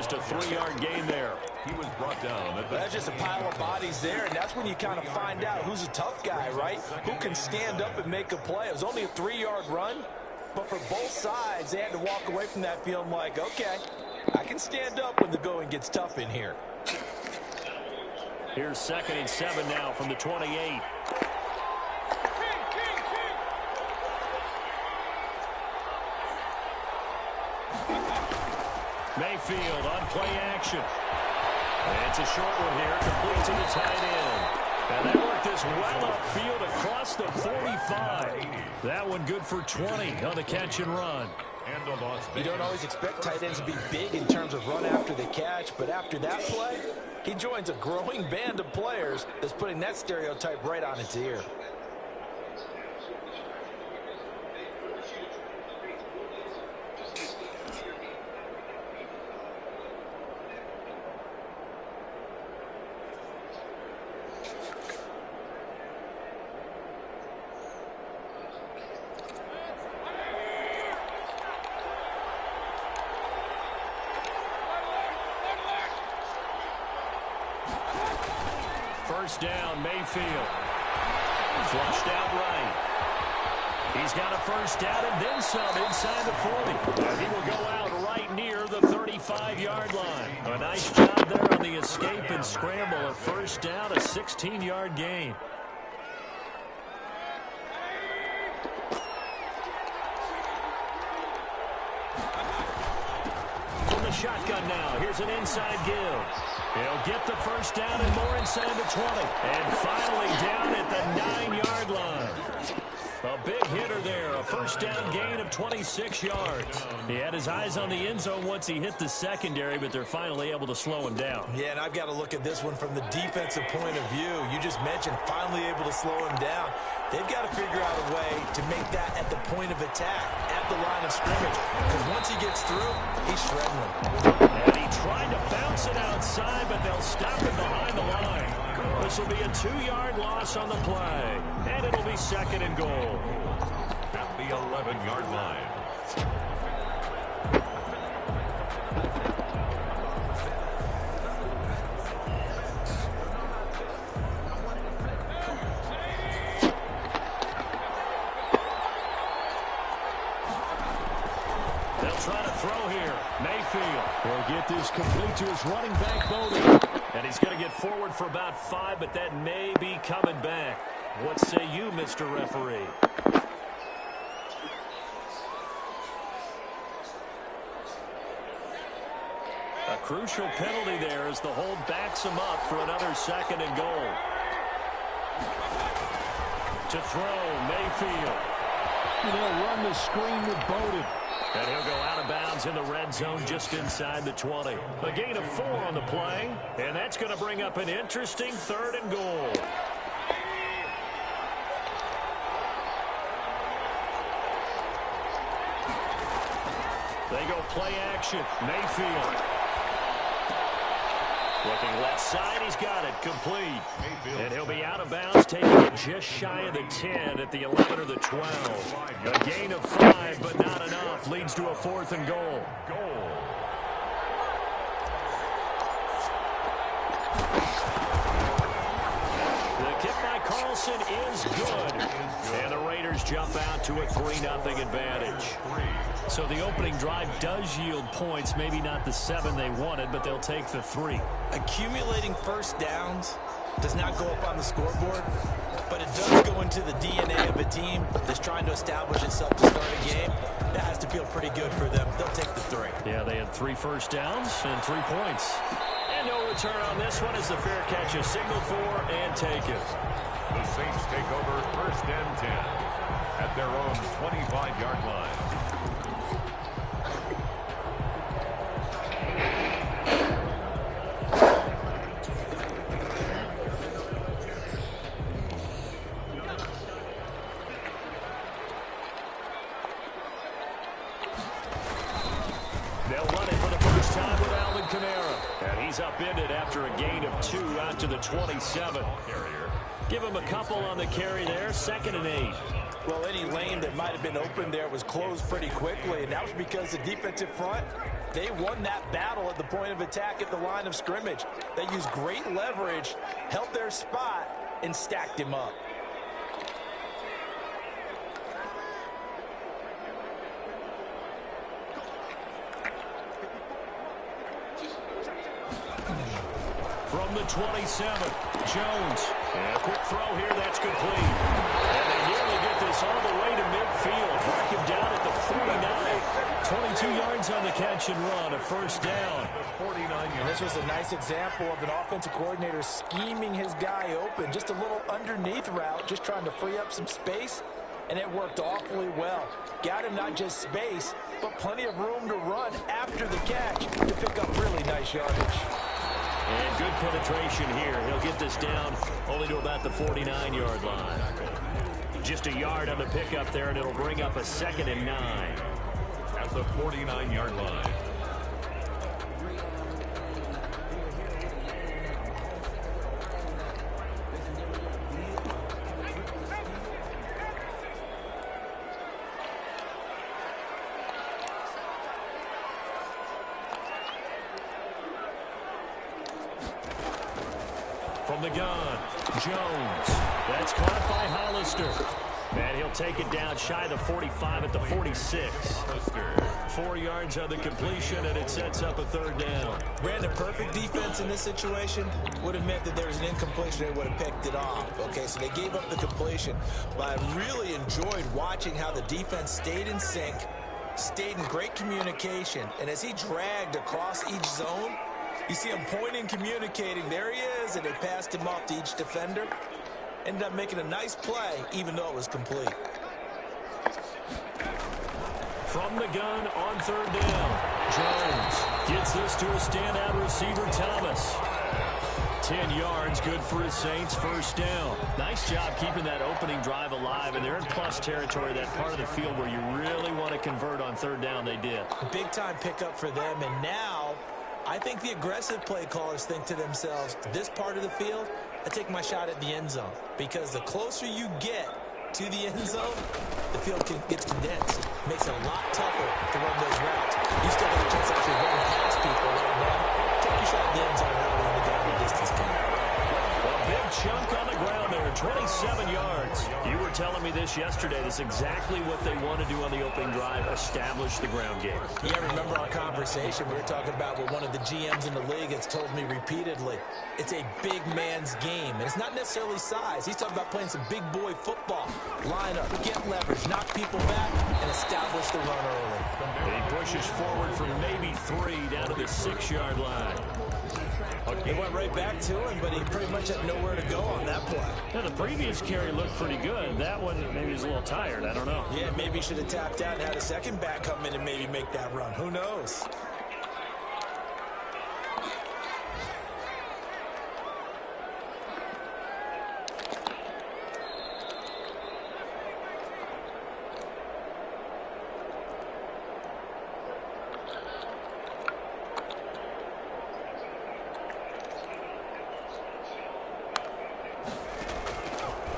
just a 3-yard gain there. He was brought down. That's just a pile of bodies there, and that's when you kind of find out who's a tough guy, right? Who can stand up and make a play. It was only a 3-yard run, but for both sides, they had to walk away from that feeling like, okay, I can stand up when the going gets tough in here. Here's 2nd and 7 now from the 28. Mayfield on play action. It's a short one here, complete to the tight end. And they worked this well upfield across the 45. That one good for 20 on the catch and run. You don't always expect tight ends to be big in terms of run after the catch, but after that play, he joins a growing band of players that's putting that stereotype right on its ear. First down, Mayfield. Flushed out right. He's got a first down and then some inside the 40. And he will go out right near the 35-yard line. A nice job there on the escape and scramble. A first down, a 16-yard gain. From the shotgun now, here's an inside give. He'll get the first down and more inside the 20. And finally down at the 9-yard line. A big hitter there. A first down gain of 26 yards. He had his eyes on the end zone once he hit the secondary, but they're finally able to slow him down. Yeah, and I've got to look at this one from the defensive point of view. You just mentioned finally able to slow him down. They've got to figure out a way to make that at the point of attack, at the line of scrimmage. Because once he gets through, he's shredding them. And he tried to bounce it outside, but they'll stop him behind the line. This will be a 2-yard loss on the play. And it'll be 2nd and goal. At the 11-yard line. He'll get this complete to his running back, Bowden. And he's going to get forward for about 5, but that may be coming back. What say you, Mr. Referee? A crucial penalty there as the hold backs him up for another 2nd and goal. To throw, Mayfield. And he'll run the screen with Bowden. And he'll go out of bounds in the red zone just inside the 20. A gain of 4 on the play. And that's going to bring up an interesting 3rd and goal. They go play action. Mayfield. Looking left side, he's got it, complete. And he'll be out of bounds, taking it just shy of the 10 at the 11 or the 12. A gain of 5, but not enough. Leads to a 4th and goal. The kick by Carlson is good. And the Raiders jump out to a 3-0 advantage. So the opening drive does yield points, maybe not the 7 they wanted, but they'll take the 3. Accumulating first downs does not go up on the scoreboard, but it does go into the DNA of a team that's trying to establish itself to start a game. That has to feel pretty good for them. They'll take the 3. Yeah, they had 3 first downs and 3 points. And no return on this one as the fair catch is signaled for and taken. The Saints take over 1st and 10 at their own 25-yard line. They'll run it for the first time with Alvin Kamara. And he's upended after a gain of 2 out to the 27. Give him a couple on the carry there. 2nd and 8. Well, any lane that might have been open there was closed pretty quickly, and that was because the defensive front They won that battle at the point of attack at the line of scrimmage. They used great leverage, held their spot, and stacked him up. From the 27, Jones. And a quick throw here, that's complete. And they nearly get this all the way to midfield. Mark him down at the 49. 22 yards on the catch and run, a first down. And this was a nice example of an offensive coordinator scheming his guy open. Just a little underneath route, just trying to free up some space. And it worked awfully well. Got him not just space, but plenty of room to run after the catch to pick up really nice yardage. And good penetration here. He'll get this down only to about the 49-yard line. Just a yard on the pickup there, and it'll bring up a 2nd and 9. At the 49-yard line. From the gun, Jones. That's caught by Hollister. And he'll take it down shy of the 45 at the 46. 4 yards on the completion, and it sets up a 3rd down. Brandon, perfect defense in this situation would have meant that there was an incompletion. They would have picked it off. Okay, so they gave up the completion. But I really enjoyed watching how the defense stayed in sync, stayed in great communication. And as he dragged across each zone, you see him pointing, communicating. There he is, and they passed him off to each defender. Ended up making a nice play, even though it was complete. From the gun on 3rd down, Jones gets this to a standout receiver, Thomas. 10 yards, good for his Saints, 1st down. Nice job keeping that opening drive alive, and they're in plus territory, that part of the field where you really want to convert on 3rd down. They did. Big-time pickup for them, and now I think the aggressive play callers think to themselves, this part of the field, I take my shot at the end zone. Because the closer you get to the end zone, the field gets condensed. Makes it a lot tougher to run those routes. You still have a chance to actually run past people right now. Take your shot at the end zone early in the down and distance game. A big chunk on the ground there, 27 yards. You were telling me this yesterday. That's exactly what they want to do on the opening drive, establish the ground game. Yeah, remember our conversation? We were talking about what one of the GMs in the league has told me repeatedly. It's a big man's game, and it's not necessarily size. He's talking about playing some big boy football. Line up, get leverage, knock people back, and establish the run early. And he pushes forward for maybe 3 down to the 6-yard line. It went right back to him, but he pretty much had nowhere to go on that play. Now, the previous carry looked pretty good. That one, maybe he's a little tired. I don't know. Yeah, maybe he should have tapped out and had a second back come in and maybe make that run. Who knows?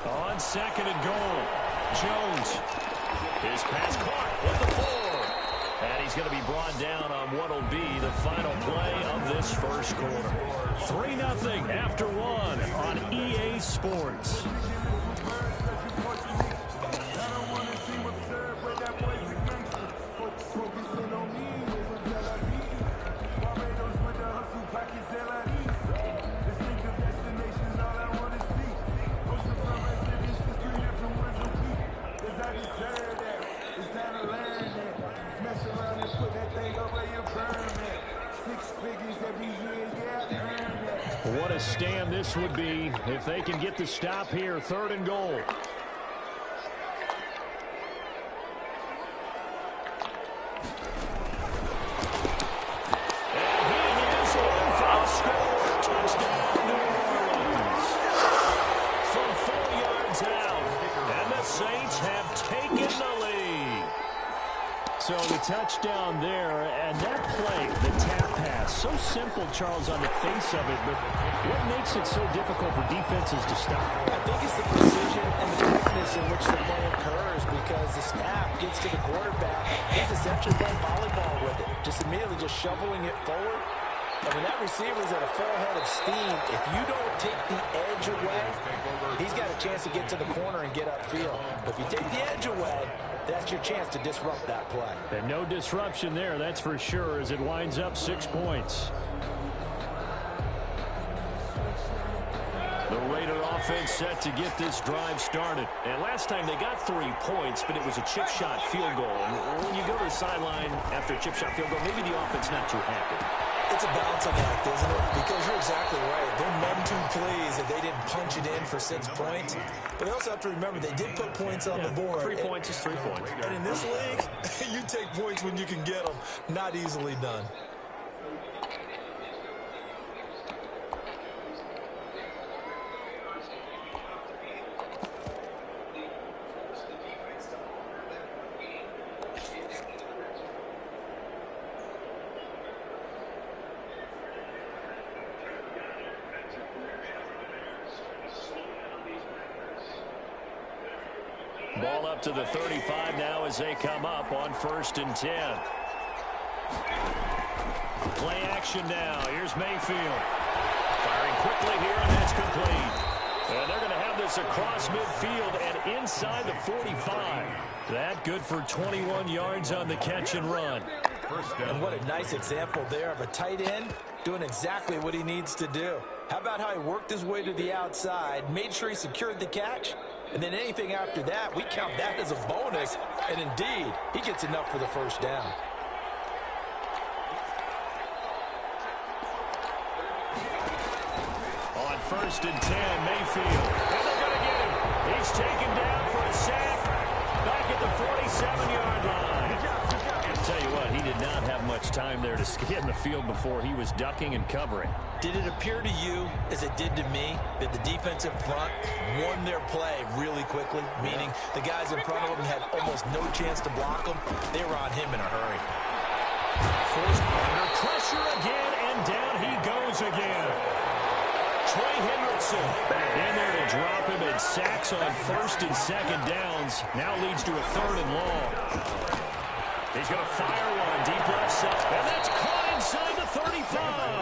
On 2nd and goal, Jones. His pass caught with the 4. And he's going to be brought down on what will be the final play of this first quarter. 3-0 after 1 on EA Sports. What a stand this would be if they can get the stop here. 3rd and goal. And he is in for a score. Touchdown, New Orleans. From 4 yards out, and the Saints have taken the lead. So the touchdown there, and that play, the tap pass, so simple, Charles, on the face of it, but what makes it so difficult for defenses to stop? I think it's the precision and the quickness in which the play occurs, because the snap gets to the quarterback, he's essentially playing volleyball with it. Just immediately just shoveling it forward. And when that receiver's at a full head of steam, if you don't take the edge away, he's got a chance to get to the corner and get upfield. But if you take the edge away, that's your chance to disrupt that play. And no disruption there, that's for sure, as it winds up 6 points. The Raider offense set to get this drive started. And last time they got 3 points, but it was a chip shot field goal. And when you go to the sideline after a chip shot field goal, maybe the offense not too happy. It's a balancing act, isn't it? Because you're exactly right. They're none too pleased that they didn't punch it in for 6 points. But they also have to remember they did put points on the board. 3 points is 3 points. And in this league, you take points when you can get them. Not easily done. Ball up to the 35 now as they come up on 1st and 10. Play action now. Here's Mayfield. Firing quickly here, and that's complete. And they're going to have this across midfield and inside the 45. That good for 21 yards on the catch and run. And what a nice example there of a tight end doing exactly what he needs to do. How about how he worked his way to the outside, made sure he secured the catch, and then anything after that, we count that as a bonus. And indeed, he gets enough for the 1st down. On 1st and 10, Mayfield. And they're going to get him. He's taken down for a sack back at the 47-yard line. I'll tell you what, he did not have much time there to scan the field before he was ducking and covering. Did it appear to you, as it did to me, that the defensive front won their play really quickly? Meaning the guys in front of them had almost no chance to block him. They were on him in a hurry. Forced under pressure again, and down he goes again. Trey Hendrickson in there to drop him, and sacks on 1st and 2nd downs. Now leads to a 3rd and long. He's going to fire one deep left side, and that's caught inside the 35.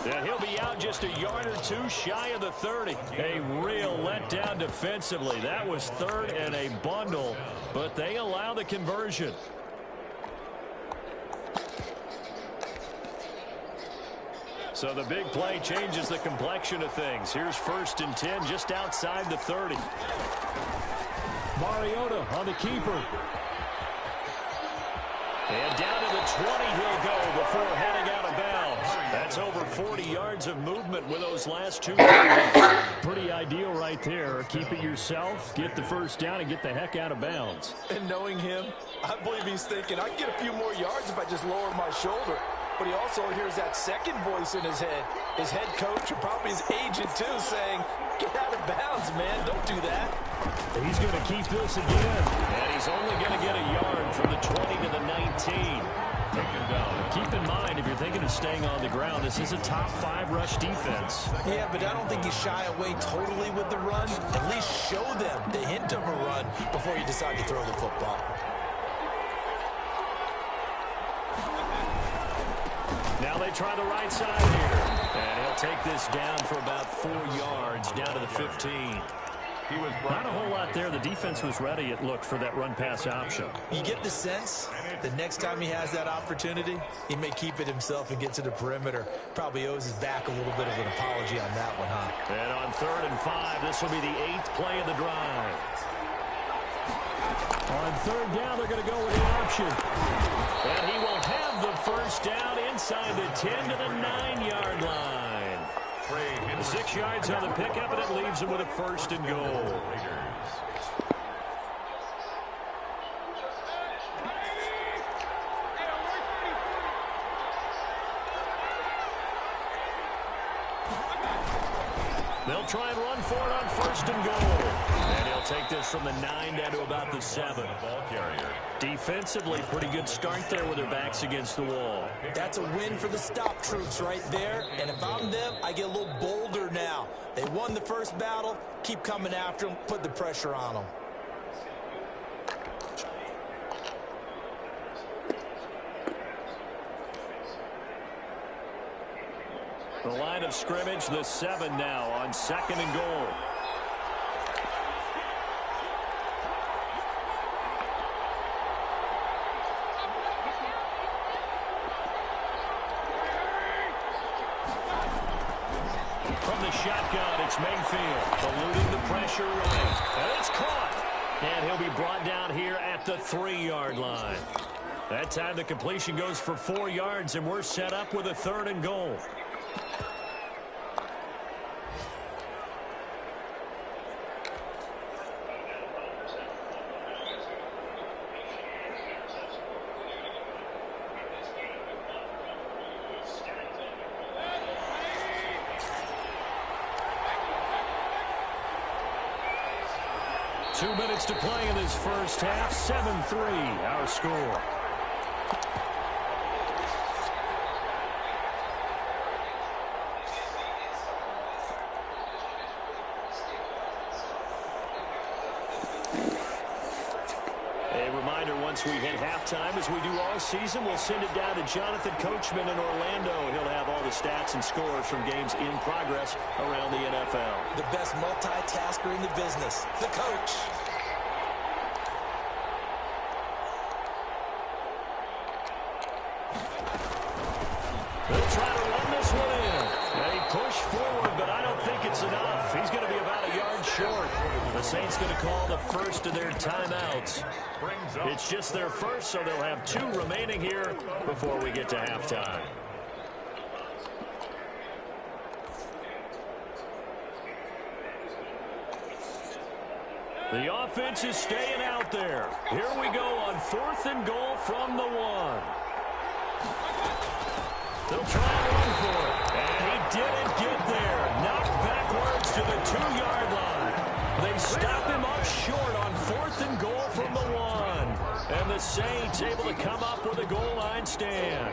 And he'll be out just a yard or 2 shy of the 30. A real letdown defensively. That was 3rd and a bundle, but they allow the conversion. So the big play changes the complexion of things. Here's 1st and 10 just outside the 30. Mariota on the keeper. And down to the 20 he'll go before heading out of bounds. That's over 40 yards of movement with those last 2 yards. Pretty ideal right there. Keep it yourself, get the 1st down, and get the heck out of bounds. And knowing him, I believe he's thinking, I can get a few more yards if I just lower my shoulder. But he also hears that second voice in his head. His head coach, or probably his agent too, saying, get out of bounds, man. Don't do that. He's going to keep this again. And he's only going to get a yard from the 20 to the 19. Keep in mind, if you're thinking of staying on the ground, this is a top 5 rush defense. Yeah, but I don't think you shy away totally with the run. At least show them the hint of a run before you decide to throw the football. Now they try the right side here. And he'll take this down for about 4 yards, down to the 15. Not a whole lot there. The defense was ready, it looked, for that run-pass option. You get the sense that next time he has that opportunity, he may keep it himself and get to the perimeter. Probably owes his back a little bit of an apology on that one, huh? And on 3rd and 5, this will be the 8th play of the drive. On 3rd down, they're going to go with the option. And he will have the 1st down inside the 10 to the 9-yard line. 6 yards on the pickup, and it leaves him with a 1st and goal. They'll try and run for it on 1st and goal. And he'll take this from the 9 down to about the 7. Ball carrier. Defensively, pretty good start there with their backs against the wall. That's a win for the stop troops right there. And if I'm them, I get a little bolder now. They won the first battle. Keep coming after them. Put the pressure on them. The line of scrimmage, the 7 now on 2nd and goal. From the shotgun, it's Mayfield, eluding the pressure right. And it's caught. And he'll be brought down here at the 3-yard line. That time the completion goes for 4 yards, and we're set up with a 3rd and goal. Two minutes to play in this first half. 7-3, our score. A reminder, once we hit halftime, as we do all season, we'll send it down to Jonathan Coachman in Orlando. He'll have all the stats and scores from games in progress around the NFL. The best multitasker in the business, the coach. They'll try to run this one in. They push forward, but I don't think it's enough. He's going to be about a yard short. The Saints going to call the first of their timeouts. It's just their first, so they'll have 2 remaining here before we get to halftime. The offense is staying out there. Here we go on 4th and goal from the 1. They'll try and run for it. And he didn't get there. Knocked backwards to the 2-yard line. They stop him up short on 4th and goal from the 1. And the Saints able to come up with a goal line stand.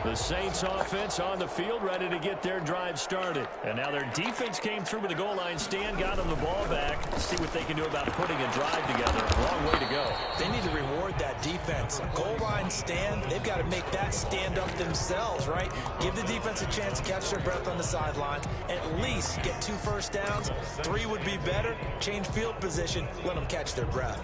The Saints offense on the field, ready to get their drive started. And now their defense came through with a goal line stand, got them the ball back. See what they can do about putting a drive together. Long way to go. They need to reward that defense. Goal line stand, they've got to make that stand up themselves, right? Give the defense a chance to catch their breath on the sideline. At least get 2 first downs. 3 would be better. Change field position. Let them catch their breath.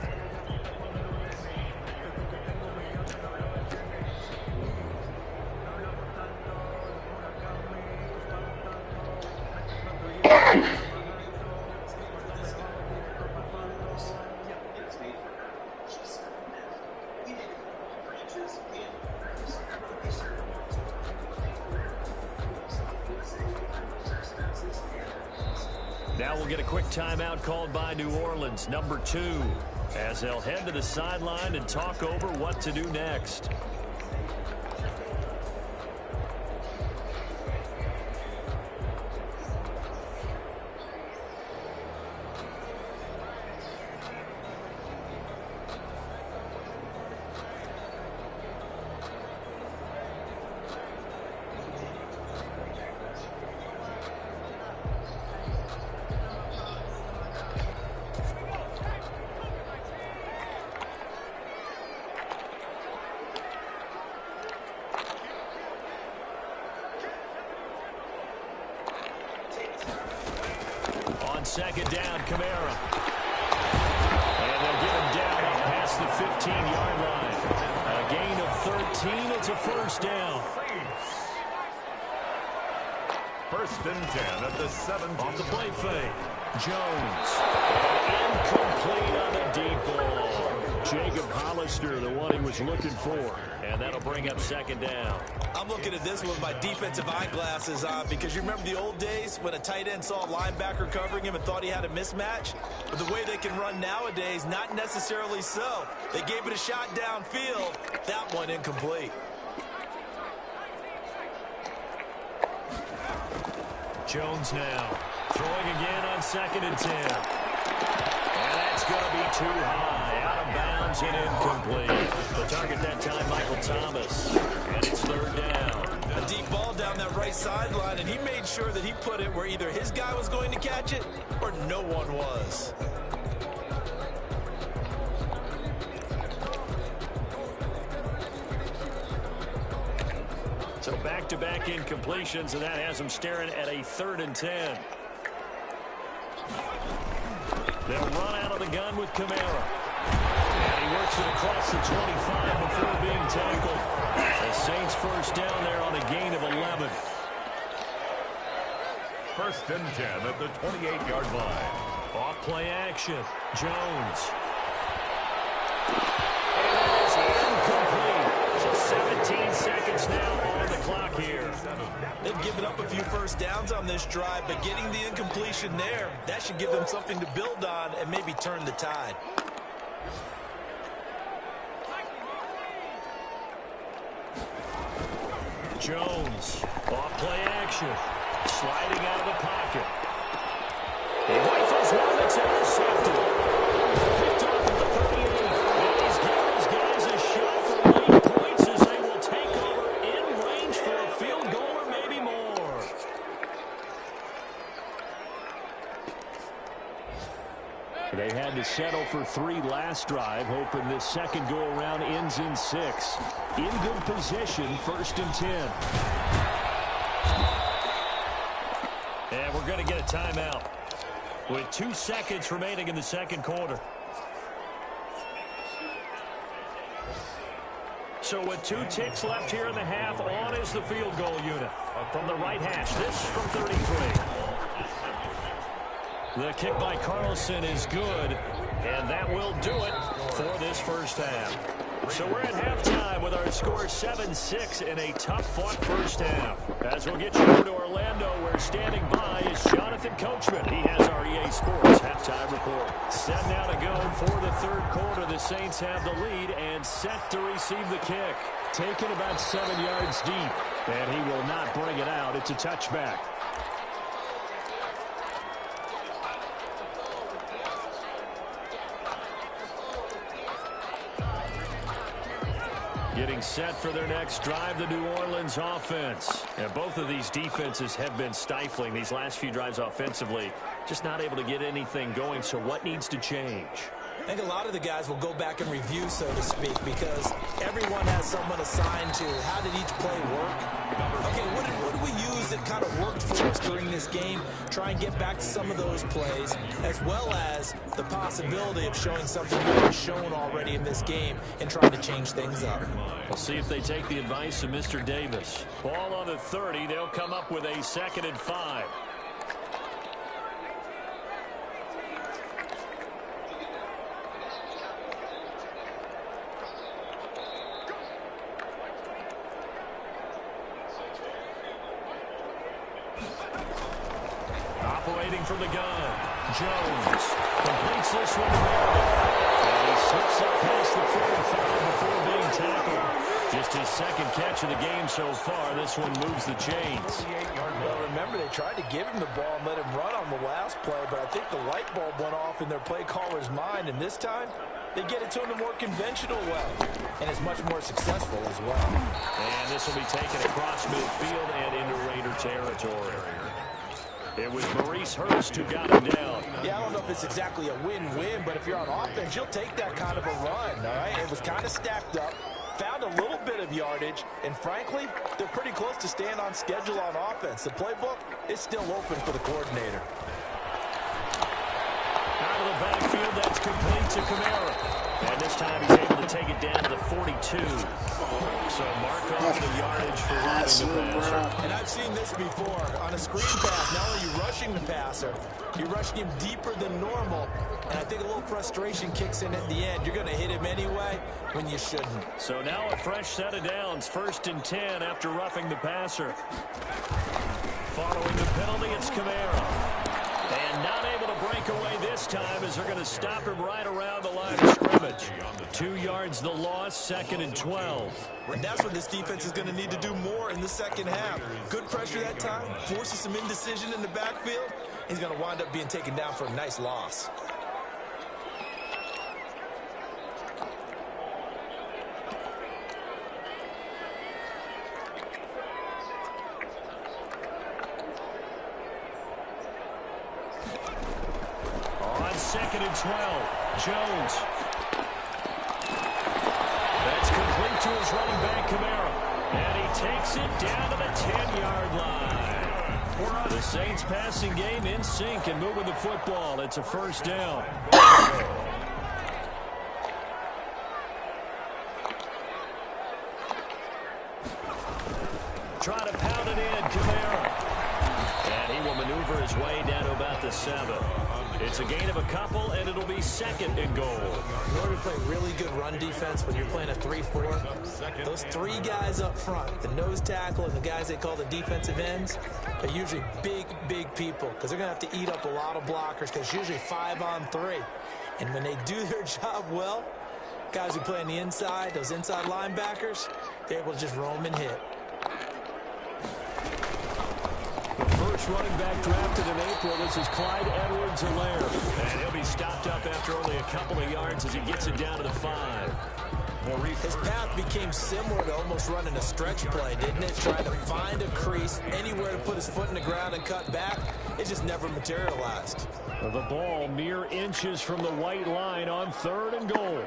Now we'll get a quick timeout called by New Orleans, number 2, as they'll head to the sideline and talk over what to do next. On 2nd down, Kamara. And they'll get him down up past the 15-yard line. A gain of 13. It's a first down. 1st and 10 at the 17. Off the play fake. Jones. Incomplete on the deep ball. Jacob Hollister, the one he was looking for. And that'll bring up 2nd down. I'm looking at this with my defensive eyeglasses on because you remember the old days when a tight end saw a linebacker covering him and thought he had a mismatch? But the way they can run nowadays, not necessarily so. They gave it a shot downfield. That one incomplete. Jones now throwing again on 2nd and 10. And that's going to be too high. Out of bounds and incomplete. The target that time, Michael Thomas. And it's 3rd down. A deep ball down that right sideline, and he made sure that he put it where either his guy was going to catch it or no one was. So back-to-back incompletions, and that has them staring at a 3rd and 10. They'll run out of the gun with Kamara. And he works it across the 25 before being tackled. The Saints first down there on a gain of 11. 1st and 10 at the 28-yard line. Off play action. Jones. And it's incomplete. So 17 seconds now on the clock here. They've given up a few first downs on this drive, but getting the incompletion there, that should give them something to build on and maybe turn the tide. Jones. Off play action. Sliding out of the pocket. He rifles one that's intercepted. Picked off at the 38. And he's giving his guys a shot for late points as they will take over in range for a field goal or maybe more. They had to settle for 3 last drive, hoping this second go-around ends in 6. In good position, 1st and 10. And we're going to get a timeout with 2 seconds remaining in the second quarter. So with 2 ticks left here in the half, on is the field goal unit from the right hash. This from 33. The kick by Carlson is good, and that will do it for this first half. So we're at halftime with our score 7-6 in a tough-fought first half. As we'll get you over to Orlando, where standing by is Jonathan Coachman. He has our EA Sports halftime report. Set now to go for the 3rd quarter. The Saints have the lead and set to receive the kick. Taken about 7 yards deep, and he will not bring it out. It's a touchback. Getting set for their next drive, the New Orleans offense. And both of these defenses have been stifling these last few drives offensively. Just not able to get anything going, so what needs to change? I think a lot of the guys will go back and review, so to speak, because everyone has someone assigned to how did each play work. Okay, what did we use that kind of worked for us during this game? Try and get back to some of those plays, as well as the possibility of showing something that was shown already in this game and trying to change things up. We'll see if they take the advice of Mr. Davis. Ball on the 30. They'll come up with a 2nd and 5. Operating from the gun, Jones completes this one to Meredith. And he slips up past the 45 before being tackled. Just his 2nd catch of the game so far. This one moves the chains. Well, remember, they tried to give him the ball and let him run on the last play, but I think the light bulb went off in their play caller's mind, and this time they get it to him the more conventional way, and it's much more successful as well. And this will be taken across midfield and into Raider territory. It was Maurice Hurst who got him down. Yeah, I don't know if it's exactly a win-win, but if you're on offense, you'll take that kind of a run, all right? It was kind of stacked up, found a little bit of yardage, and frankly, they're pretty close to staying on schedule on offense. The playbook is still open for the coordinator. Out of the backfield, that's complete to Kamara. And this time he's able to take it down to the 42. So mark off the yardage for roughing the passer. And I've seen this before. On a screen pass, not only are you rushing the passer, you're rushing him deeper than normal. And I think a little frustration kicks in at the end. You're going to hit him anyway when you shouldn't. So now a fresh set of downs. 1st and 10 after roughing the passer. Following the penalty, it's Kamara. And not able to break away this time as they're going to stop him right around the line of scrimmage. 2 yards the loss, 2nd and 12. And that's what this defense is going to need to do more in the second half. Good pressure that time, forces some indecision in the backfield. He's going to wind up being taken down for a nice loss. On 2nd and 12, Jones. That's complete to his running back, Kamara. And he takes it down to the 10-yard line. The Saints passing game in sync and moving the football. It's a first down. Try to pound it in, Kamara. And he will maneuver his way down to about the 7. It's a gain of a couple, and it'll be second and goal. In order to play really good run defense when you're playing a 3-4, those 3 guys up front, the nose tackle and the guys they call the defensive ends, are usually big, big people because they're going to have to eat up a lot of blockers because usually 5 on 3. And when they do their job well, guys who play on the inside, those inside linebackers, they're able to just roam and hit. First running back drafted in April. This is Clyde Edwards-Helaire. And he'll be stopped up after only a couple of yards as he gets it down to the 5. His path became similar to almost running a stretch play, didn't it? Trying to find a crease, anywhere to put his foot in the ground and cut back. It just never materialized. The ball mere inches from the white line on 3rd and goal.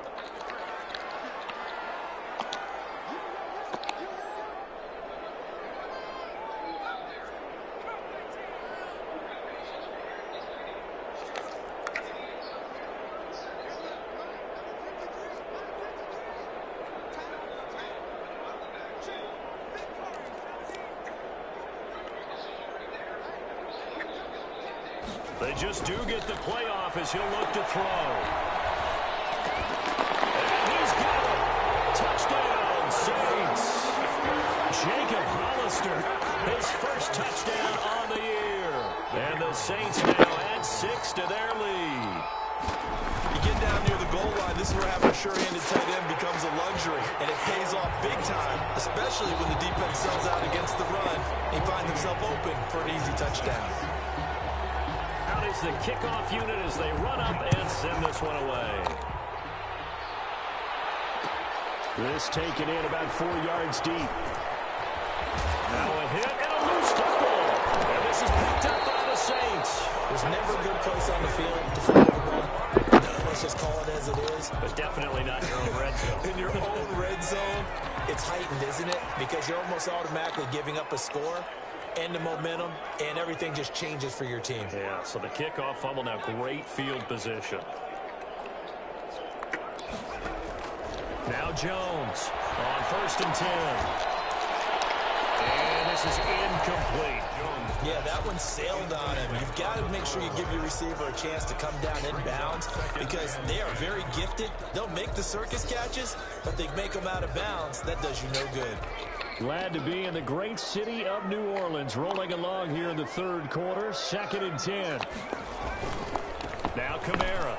They just do get the playoff as he'll look to throw. And he's got it. Touchdown, Saints. Jacob Hollister, his first touchdown on the year. And the Saints now add 6 to their lead. You get down near the goal line, this is where having a sure-handed tight end becomes a luxury, and it pays off big time, especially when the defense sells out against the run. He finds himself open for an easy touchdown. Out is the kickoff unit as they run up and send this one away. This taken in about 4 yards deep. Now a hit and a loose football. And this is picked up by the Saints. There's never a good place on the field to throw the ball. Let's just call it as it is. But definitely not your own red zone. In your own red zone, it's heightened, isn't it? Because you're almost automatically giving up a score and the momentum, and everything just changes for your team. Yeah, so the kickoff fumble, now great field position. Now Jones on 1st and 10. And this is incomplete. Yeah, that one sailed on him. You've got to make sure you give your receiver a chance to come down inbounds because they are very gifted. They'll make the circus catches, but they make them out of bounds. That does you no good. Glad to be in the great city of New Orleans, rolling along here in the 3rd quarter, 2nd and 10. Now Kamara.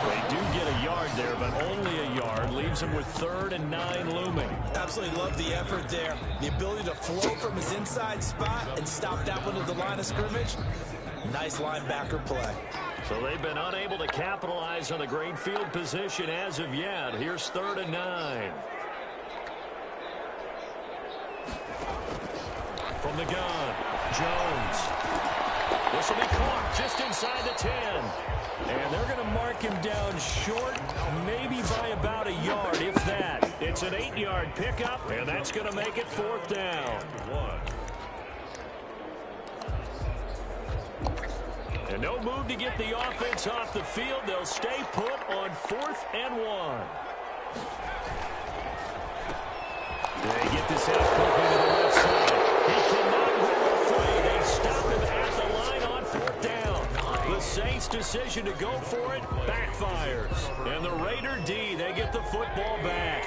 They do get a yard there, but only a yard. Leaves him with 3rd and 9 looming. Absolutely love the effort there. The ability to flow from his inside spot and stop that one at the line of scrimmage. Nice linebacker play. So they've been unable to capitalize on the great field position as of yet. Here's 3rd and 9. From the gun, Jones. This will be caught just inside the 10. And they're going to mark him down short, maybe by about a yard, if that. It's an 8-yard pickup, and that's going to make it 4th down. And no move to get the offense off the field. They'll stay put on 4th and 1. They get this out quickly to the left side. He cannot roll free. They stop him at the line on 4th down. The Saints' decision to go for it backfires. And the Raider D, they get the football back.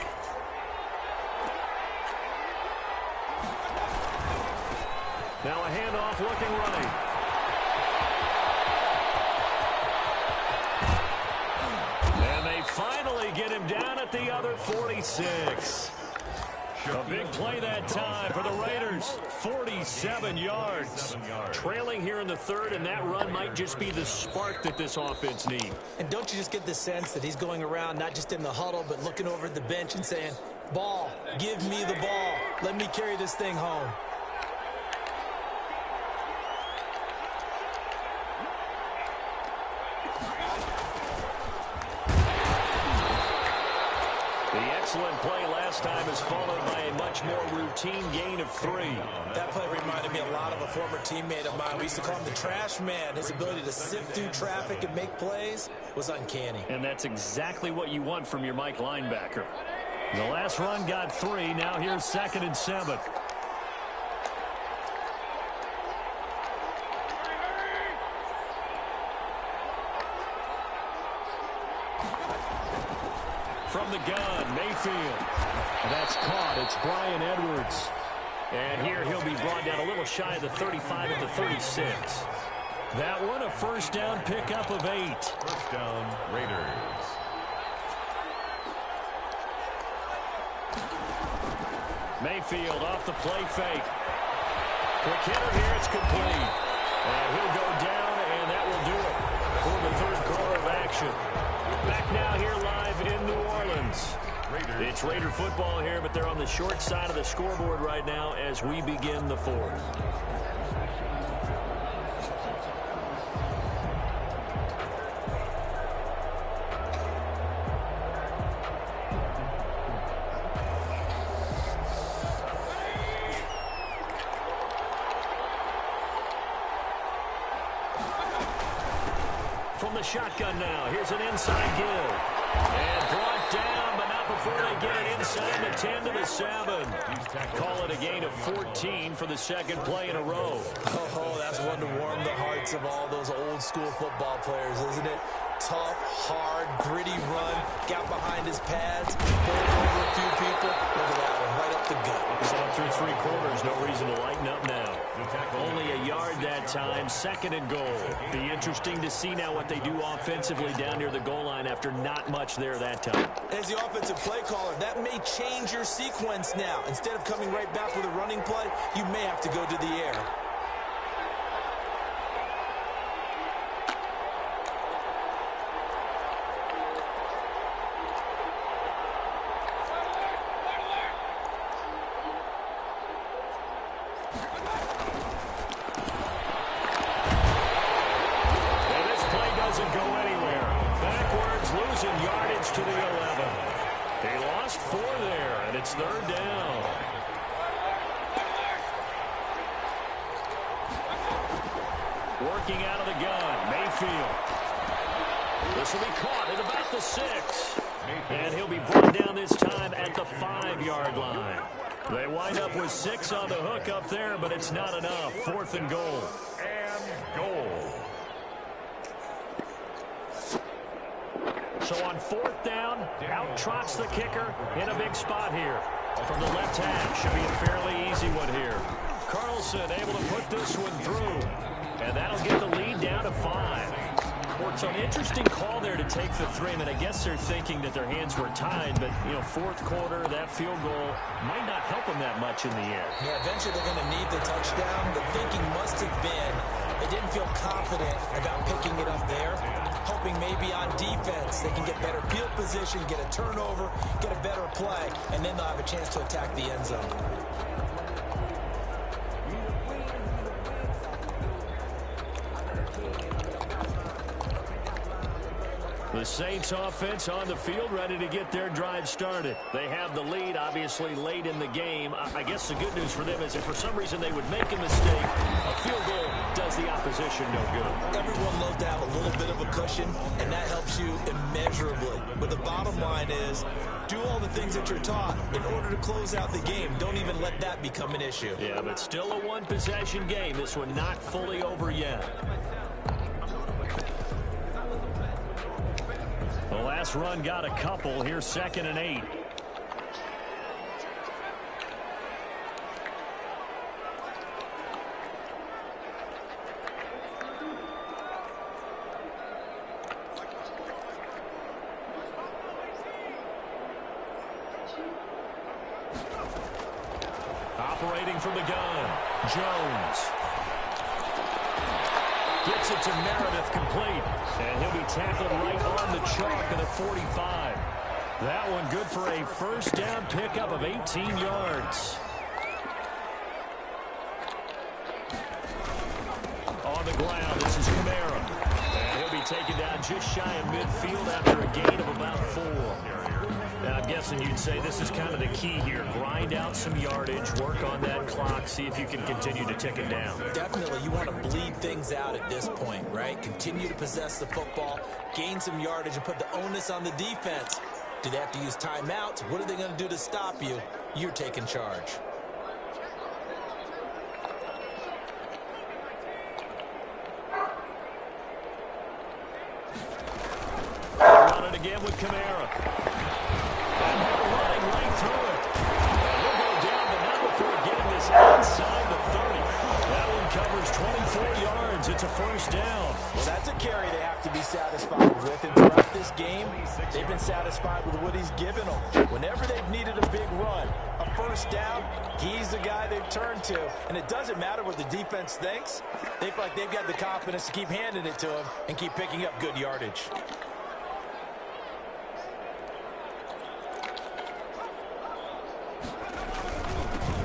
Now a handoff looking right. And they finally get him down at the other 46. A big play that time for the Raiders. 47 yards. Trailing here in the 3rd, and that run might just be the spark that this offense needs. And don't you just get the sense that he's going around not just in the huddle, but looking over at the bench and saying, ball, give me the ball. Let me carry this thing home. The excellent play last time is followed by a much more routine gain of 3. That play reminded me a lot of a former teammate of mine. We used to call him the trash man. His ability to sift through traffic and make plays was uncanny. And that's exactly what you want from your Mike linebacker. The last run got 3. Now here's 2nd and 7. From the gun, Mayfield. That's caught. It's Bryan Edwards. And here he'll be brought down a little shy of the 35 at the 36. That one a first down pickup of 8. First down, Raiders. Mayfield off the play fake. Quick hitter here. It's complete. And he'll go down, and that will do it for the third quarter of action. Back now here live in New Orleans. It's Raider football here, but they're on the short side of the scoreboard right now as we begin the 4th. From the shotgun now, here's an inside give. And brought down, but not before they get it inside the 10 to the 7. Call it a gain of 14 for the second play in a row. Oh, that's one to warm the hearts of all those old school football players, isn't it? Tough, hard, gritty run. Got behind his pads, pulled over a few people. Look at that one, right up the gut. So through 3 quarters, no reason to lighten up now. Only a yard that time, 2nd and goal. Be interesting to see now what they do offensively down near the goal line after not much there that time. As the offensive play caller, that may change your sequence now. Instead of coming right back with a running play, you may have to go to the air. To the 11. They lost 4 there, and it's 3rd down. Working out of the gun, Mayfield. This will be caught at about the 6. And he'll be brought down this time at the 5-yard line. They wind up with 6 on the hook up there, but it's not enough. 4th and goal. And goal. So on 4th down, out trots the kicker in a big spot here. From the left hash, should be a fairly easy one here. Carlson able to put this one through. And that'll get the lead down to 5. Well, it's an interesting call there to take the 3. I mean, I guess they're thinking that their hands were tied, but, you know, 4th quarter, that field goal might not help them that much in the air. Yeah, eventually they're going to need the touchdown. The thinking must have been they didn't feel confident about picking it up there, hoping maybe on defense they can get better field position, get a turnover, get a better play, and then they'll have a chance to attack the end zone. The Saints offense on the field, ready to get their drive started. They have the lead, obviously, late in the game. I guess the good news for them is if for some reason they would make a mistake, a field goal does the opposition no good. Everyone loves to have a little bit of a cushion, and that helps you immeasurably. But the bottom line is, do all the things that you're taught in order to close out the game. Don't even let that become an issue. Yeah, but still a one-possession game. This one not fully over yet. The last run got a couple. Here's 2nd and 8. Operating from the gun, Jones. Gets it to Meredith complete. And he'll be tackled right on the chalk of the 45. That one good for a first down pickup of 18 yards. On the ground, this is Kamara. And he'll be taken down just shy of midfield after a gain of about 4. Now, I'm guessing you'd say this is kind of the key here. Grind out some yardage, work on that clock, see if you can continue to tick it down. Definitely, you want to bleed things out at this point, right? Continue to possess the football, gain some yardage, and put the onus on the defense. Do they have to use timeouts? What are they going to do to stop you? You're taking charge. Run it again with Kamara. And they're running right through it. And he'll go down, but not before getting this inside the 30. That one covers 24 yards. It's a first down. Well, that's a carry they have to be satisfied with. And throughout this game, they've been satisfied with what he's given them. Whenever they've needed a big run, a first down, he's the guy they've turned to. And it doesn't matter what the defense thinks. They feel like they've got the confidence to keep handing it to him and keep picking up good yardage.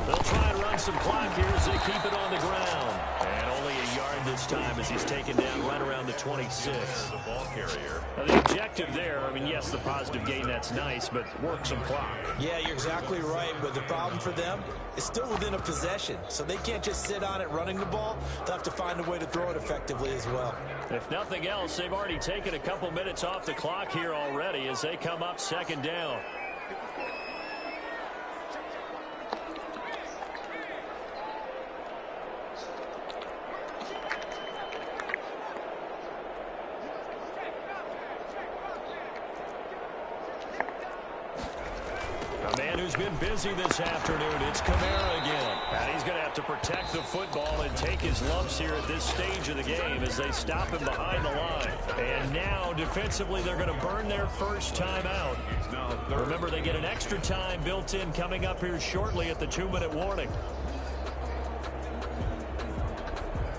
They'll try and run some clock here as they keep it on the ground. And only a yard this time as he's taken down right around the 26. The ball carrier. Now, the objective there, I mean, yes, the positive gain, that's nice, but work some clock. Yeah, you're exactly right, but the problem for them is still within a possession, so they can't just sit on it running the ball. They'll have to find a way to throw it effectively as well. If nothing else, they've already taken a couple minutes off the clock here already as they come up second down. Who's been busy this afternoon. It's Kamara again. And he's going to have to protect the football and take his lumps here at this stage of the game as they stop him behind the line. And now, defensively, they're going to burn their first time out. Remember, they get an extra time built in coming up here shortly at the 2-minute warning.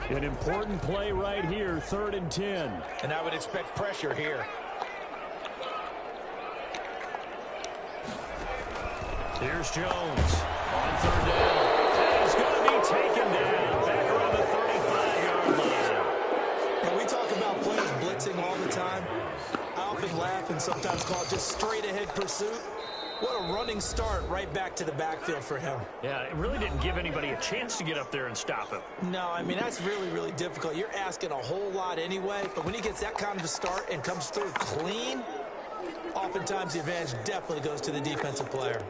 An important play right here, 3rd and 10. And I would expect pressure here. Here's Jones on 3rd down. And he's going to be taken down back around the 35-yard line. And we talk about players blitzing all the time. I often laugh and sometimes call it just straight-ahead pursuit. What a running start right back to the backfield for him. Yeah, it really didn't give anybody a chance to get up there and stop him. No, I mean, that's really, really difficult. You're asking a whole lot anyway, but when he gets that kind of a start and comes through clean, oftentimes the advantage definitely goes to the defensive player.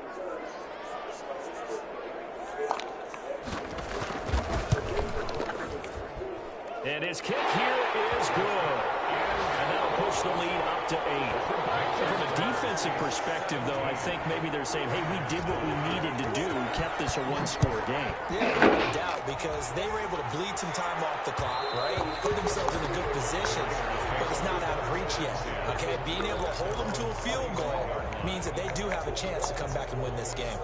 And his kick here is good. And that'll push the lead up to 8. From a defensive perspective, though, I think maybe they're saying, hey, we did what we needed to do, kept this a one-score game. Yeah, no doubt, because they were able to bleed some time off the clock, right? Put themselves in a good position, but it's not out of reach yet, okay? Being able to hold them to a field goal means that they do have a chance to come back and win this game.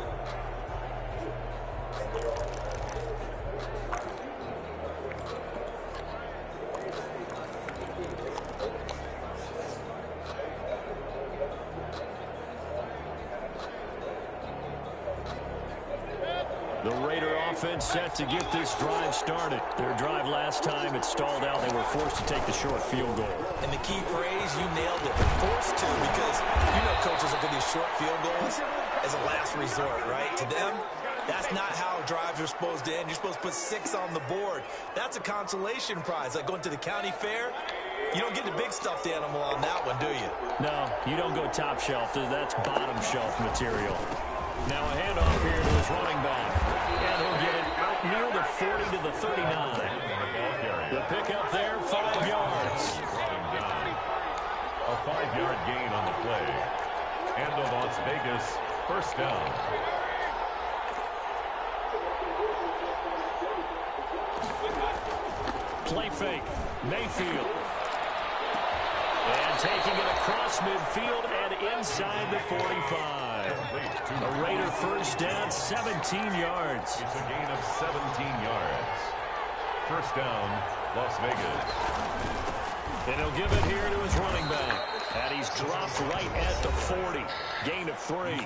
The Raider offense set to get this drive started. Their drive last time, it stalled out. They were forced to take the short field goal. And the key phrase, you nailed it. Forced to, because you know coaches look at these short field goals as a last resort, right? To them, that's not how drives are supposed to end. You're supposed to put 6 on the board. That's a consolation prize. Like going to the county fair, you don't get the big stuffed animal on that one, do you? No, you don't go top shelf. That's bottom shelf material. Now a handoff here to his running back. And he'll get it out near the 40 to the 39. The pickup there, 5 yards. A 5-yard gain on the play. And the Las Vegas first down. Play fake. Mayfield. And taking it across midfield and inside the 45. A Raider first down, 17 yards. It's a gain of 17 yards. First down, Las Vegas. And he'll give it here to his running back. And he's dropped right at the 40. Gain of 3.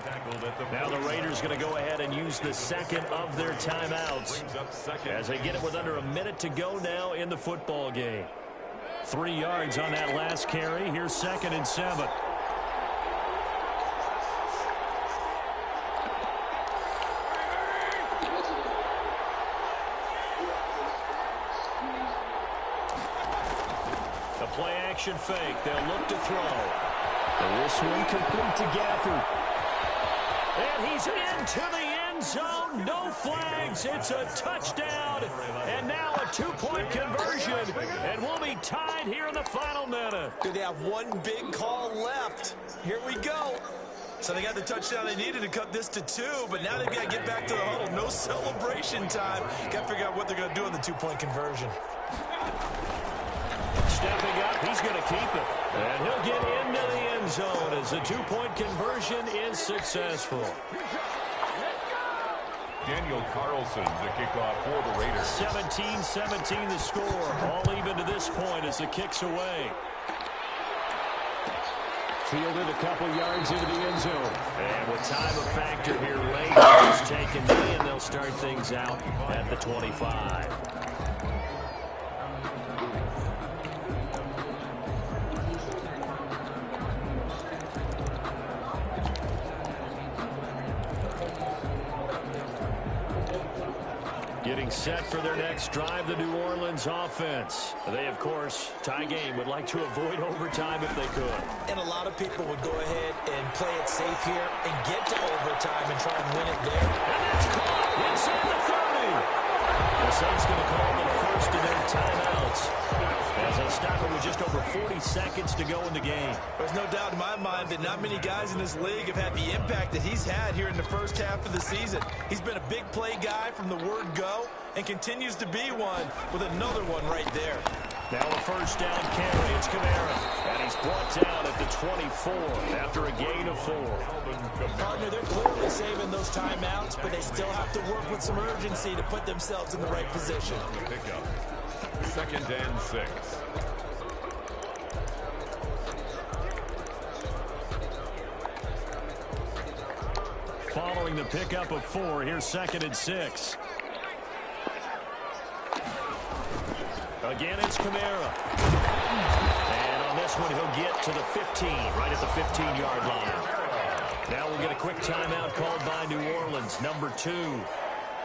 Now the Raiders going to go ahead and use the second of their timeouts as they get it with under a minute to go now in the football game. 3 yards on that last carry. Here's 2nd and 7. play-action fake. They'll look to throw. And this one complete to Gafford. And he's into the end zone. No flags. It's a touchdown. And now a two-point conversion. And we'll be tied here in the final minute. They have one big call left. Here we go. So they got the touchdown they needed to cut this to 2, but now they've got to get back to the huddle. No celebration time. Got to figure out what they're going to do on the two-point conversion. Stepping up, he's going to keep it. And he'll get into the end zone as the two-point conversion is successful. Daniel Carlson, the kickoff for the Raiders. 17-17 the score. All even to this point as the kick's away. Fielded a couple yards into the end zone. And with time a factor here late, he's taken me, and they'll start things out at the 25. Getting set for their next drive, the New Orleans offense. They, of course, tie game, would like to avoid overtime if they could. And a lot of people would go ahead and play it safe here and get to overtime and try and win it there. And that's caught inside the 30. The Saints going to call the first of their timeouts as they stop it with just over 40 seconds to go in the game. There's no doubt in my mind that not many guys in this league have had the impact that he's had here in the first half of the season. He's been a big play guy from the word go and continues to be one with another one right there. Now a first down carry. It's Kamara. And he's brought down at the 24 after a gain of 4. Partner, they're clearly saving those timeouts, but they still have to work with some urgency to put themselves in the right position. Pickup. 2nd and 6. Following the pickup of 4, here's 2nd and 6. Again, it's Kamara. And on this one, he'll get to the 15, right at the 15-yard line. Now we'll get a quick timeout called by New Orleans, number 2,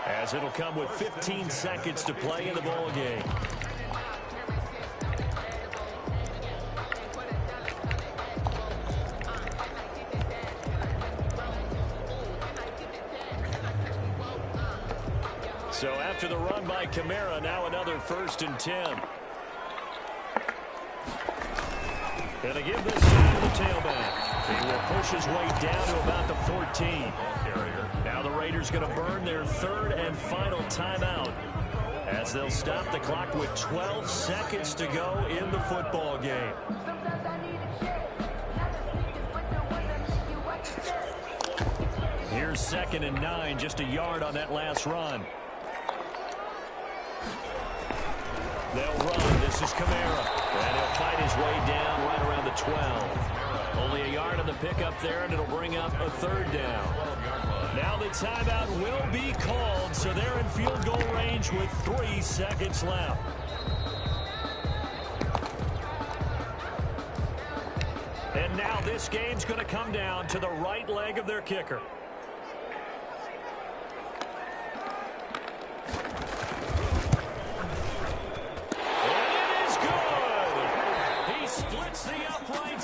as it'll come with 15 seconds to play in the ball game. So after the run by Kamara, now another 1st and 10. And they give this time to the tailback. He will push his way down to about the 14. Now the Raiders going to burn their 3rd and final timeout as they'll stop the clock with 12 seconds to go in the football game. Here's 2nd and 9, just a yard on that last run. They'll run. This is Kamara. And he'll fight his way down right around the 12. Only a yard on the pickup there, and it'll bring up a 3rd down. Now the timeout will be called, so they're in field goal range with 3 seconds left. And now this game's going to come down to the right leg of their kicker.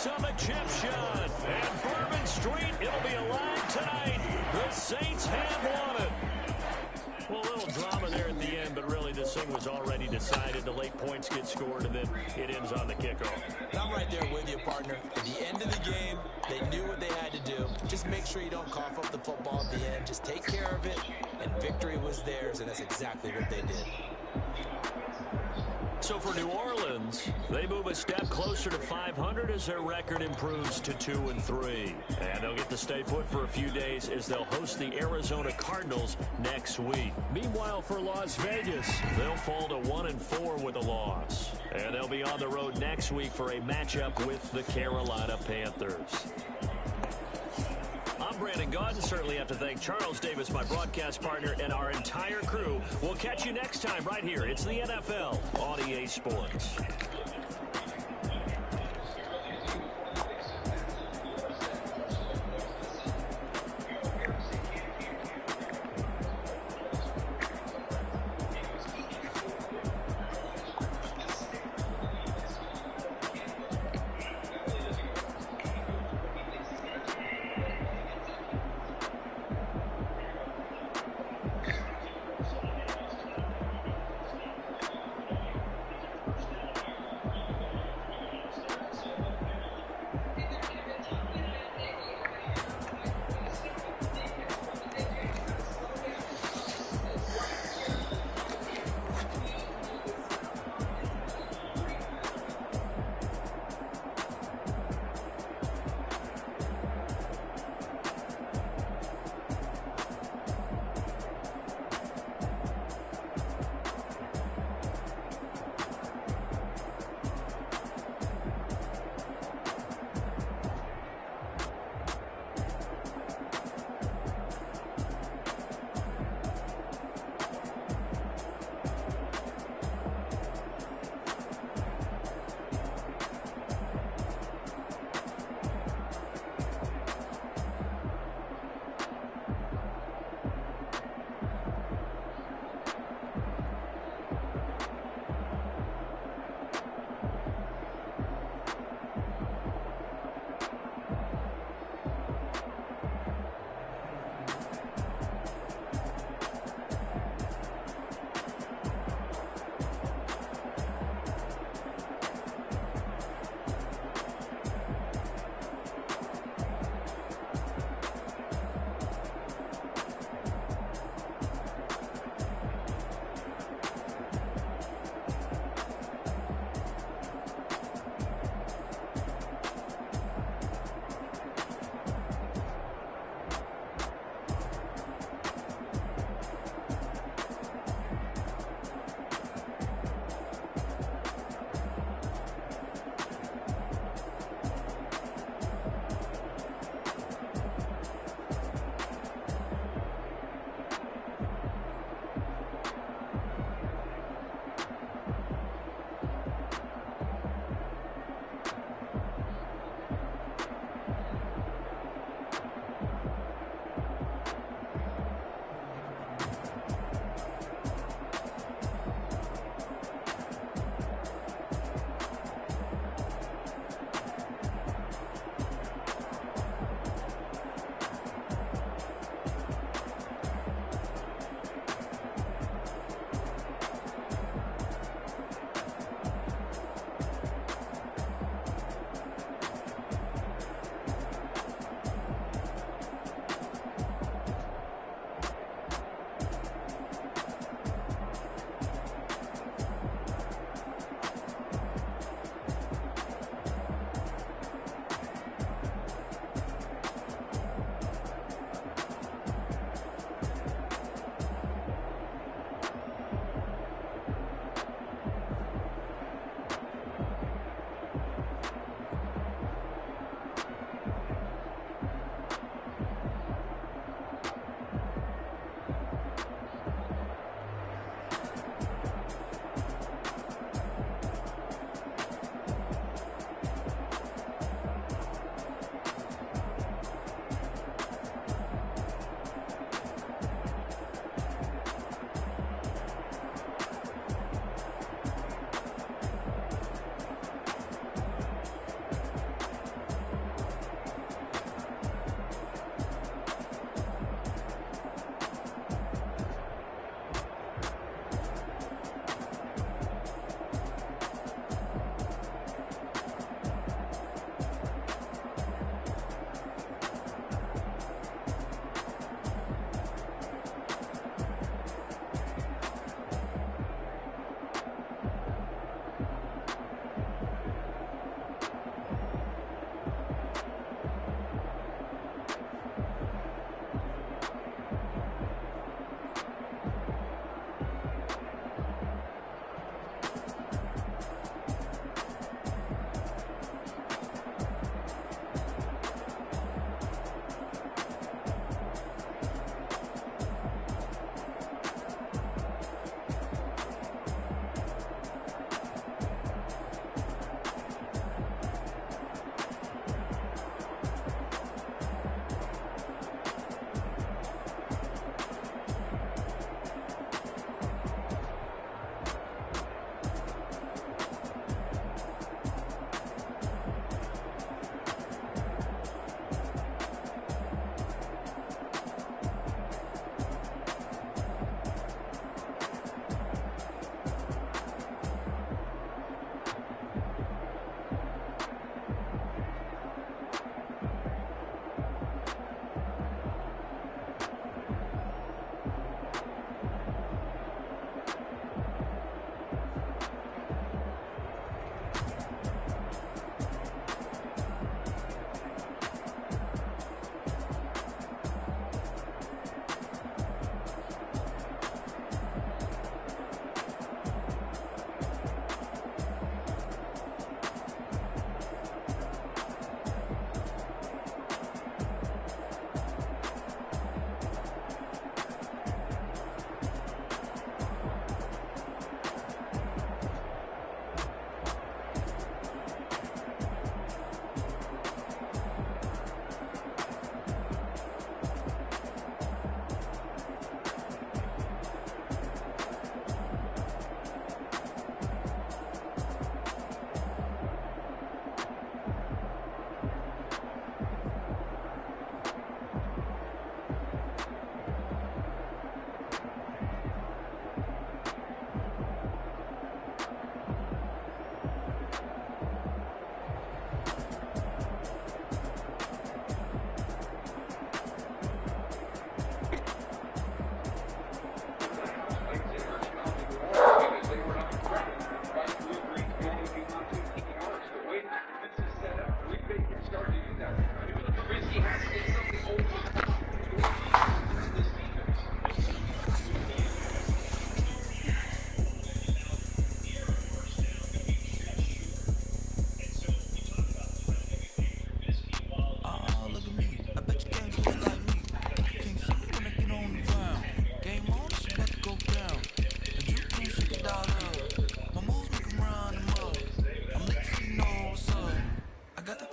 On the chip shot. And Bourbon Street, it'll be alive tonight. The Saints have won it. Well, a little drama there at the end, but really this thing was already decided. The late points get scored, and then it ends on the kickoff. I'm right there with you, partner. At the end of the game, they knew what they had to do. Just make sure you don't cough up the football at the end. Just take care of it, and victory was theirs, and that's exactly what they did. So for New Orleans, they move a step closer to 500 as their record improves to 2-3. And they'll get to stay put for a few days as they'll host the Arizona Cardinals next week. Meanwhile, for Las Vegas, they'll fall to 1-4 with a loss. And they'll be on the road next week for a matchup with the Carolina Panthers. I'm Brandon Gaudin. Certainly have to thank Charles Davis, my broadcast partner, and our entire crew. We'll catch you next time right here. It's the NFL on EA Sports.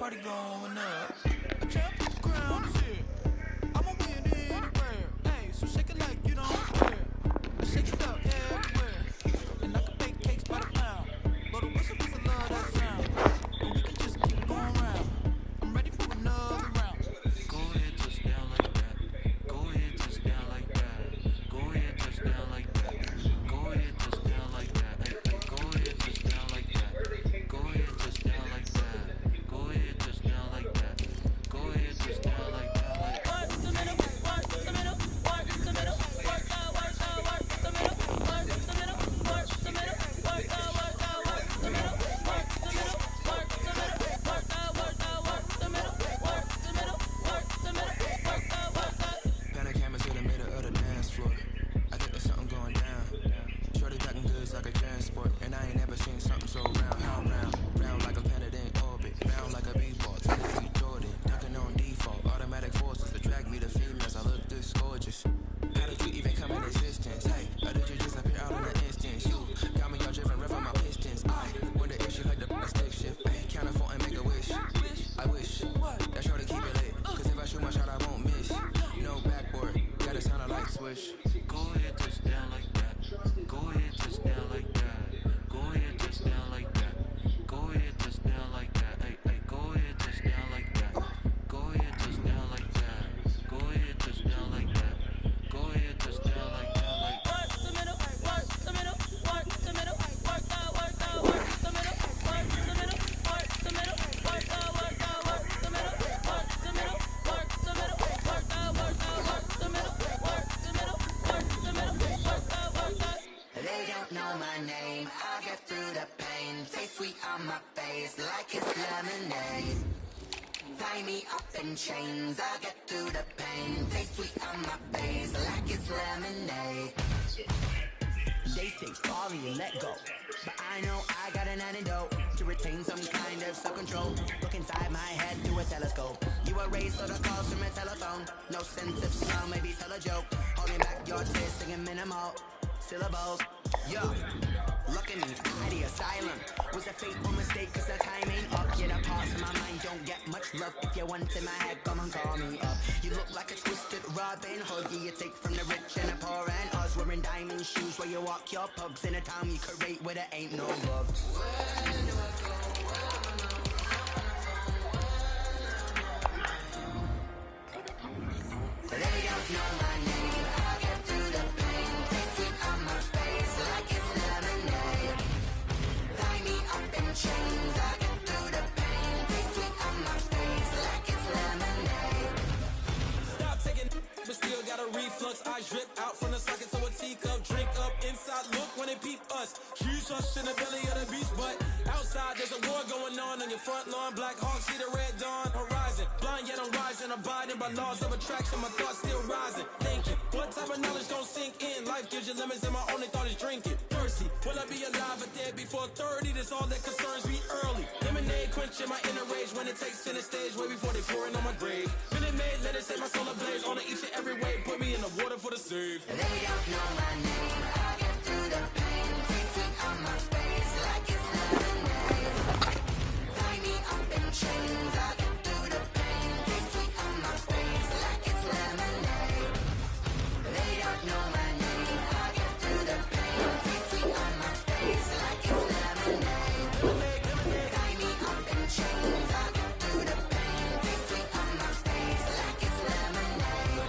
party going up. A champ on the ground is here. I'ma win anywhere. Hey, so shake it like you don't care. I shake it up everywhere. And I can bake cakes by the pound. Blow the whistle 'cause I love that sound. And we can just keep going round. I'm ready for another round. Go ahead, touch down like that. Go ahead, touch down like that. Go ahead, touch down like that. Go ahead, touch down like that. Hey, hey, go ahead, touch down like that. Go ahead, touch down like that. Go ahead, touch down like that. Go ahead, touch down like that. Work the middle, work the middle, work the middle, work the middle, work the middle, work the middle, work the middle, work the middle, work the middle, work the middle, work the middle, work the middle, work the middle, work the. Pan a camera to the middle of the dance floor. I think there's something going down. Shorty talking goods like a transport, and I ain't never seen something so round. How round? Round like a planet in orbit, round like a b-ball. 23 Jordan, dunking on default. Automatic forces attract me to females. I look this gorgeous. How did you even come in existence? Hey, or did you just appear out in an instance? You got me all driven, revving my pistons. I wonder if she like the stick shift. Hey, count a four and make a wish. I wish that shorty keep it lit, 'cause if I shoot my shot, I won't miss. No backboard, gotta sound like swish. Go ahead, touch down like that. Go ahead, touch down like that. Go ahead, touch down like that. Go ahead, touch down like that. Hey, hey, go ahead, touch down like that. Go ahead, touch down like that. Go ahead, touch down like that. Go ahead, touch down like that. Work the middle, work the middle, work the middle, work the middle, work the middle, work the middle, work the middle, work the middle, work the middle, work the middle, work the middle, work the middle, work the middle, work the. They don't know my name, I'll get through the pain. Taste sweet on my face like it's lemonade. Tie me up in chains, I'll get through the pain. Taste sweet on my face like it's lemonade. They say sorry and let go, but I know I got an antidote to retain some kind of self-control. Look inside my head through a telescope. You erase all the calls from a telephone. No sense of smell, maybe tell a joke. Holding back your tears, singing minimal syllables. Yo, look at me, at the asylum. Was a fateful mistake 'cause the time ain't up. Yeah, the parts of my mind don't get much love. If you want in my head, come and call me up. You look like a twisted Robin Hood. Yeah, you take from the rich and the poor and us. Wearing diamond shoes where you walk your pugs in a town you create where there ain't no love. Where do I go? They don't know my name, I'll get through the pain. Taste sweet on my face like it's lemonade. Tie me up in chains, I'll get through the pain. Taste sweet on my face like it's lemonade. Stop taking, but still got a reflux. I drip out from the socket to a teacup. Drink up inside, look when they peep us. Shoes us in the belly of the beast, but outside there's a war going on your front lawn. Black Hawk, see the red dawn horizon. Blind yet I'm rising, abiding by laws of attraction. My thoughts still rising, thinking what type of knowledge don't sink in. Life gives you lemons and my only thought is drinking. Thirsty, will I be alive or dead before 30? That's all that concerns me early. Lemonade quenching my inner rage when it takes center stage way before they pouring on my grave. Minute Maid, let it set my soul ablaze. On each and every way, put me in the water for the save. They don't know my name, I'll get through the pain. Taste sweet on my face like it's lemonade. Tie me up in chains, I'll get through the pain. Taste sweet on my face like it's lemonade. They don't know my name, I'll get through the pain. Taste sweet on my face like it's lemonade. Tie me up in chains, I'll get through the pain. Taste sweet on my face like it's lemonade.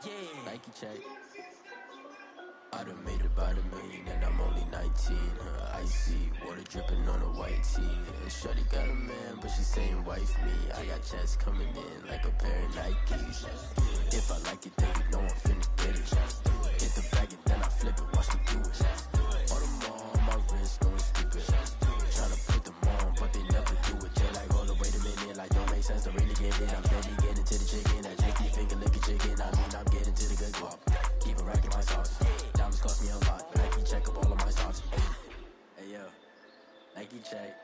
Nike check. I done made about $1 million and I'm only 19. Icy water dripping on a white tee. And shorty got a man, but she saying wife me. I got checks coming in like a pair of Nikes. If I like it, then you know I'm finna get it. Get the bag and then I flip it, watch me do it. All them on my wrist going stupid. Tryna put them on, but they never do it. They like, hold up, wait a minute, like don't make sense to really get it. I'm steady getting to the chicken, that tasty finger licking chicken. I mean, I'm getting to the good guap. Keep a rack in my sauce. Diamonds cost me a lot. Nike check up all of my stocks. Hey yo, Nike check.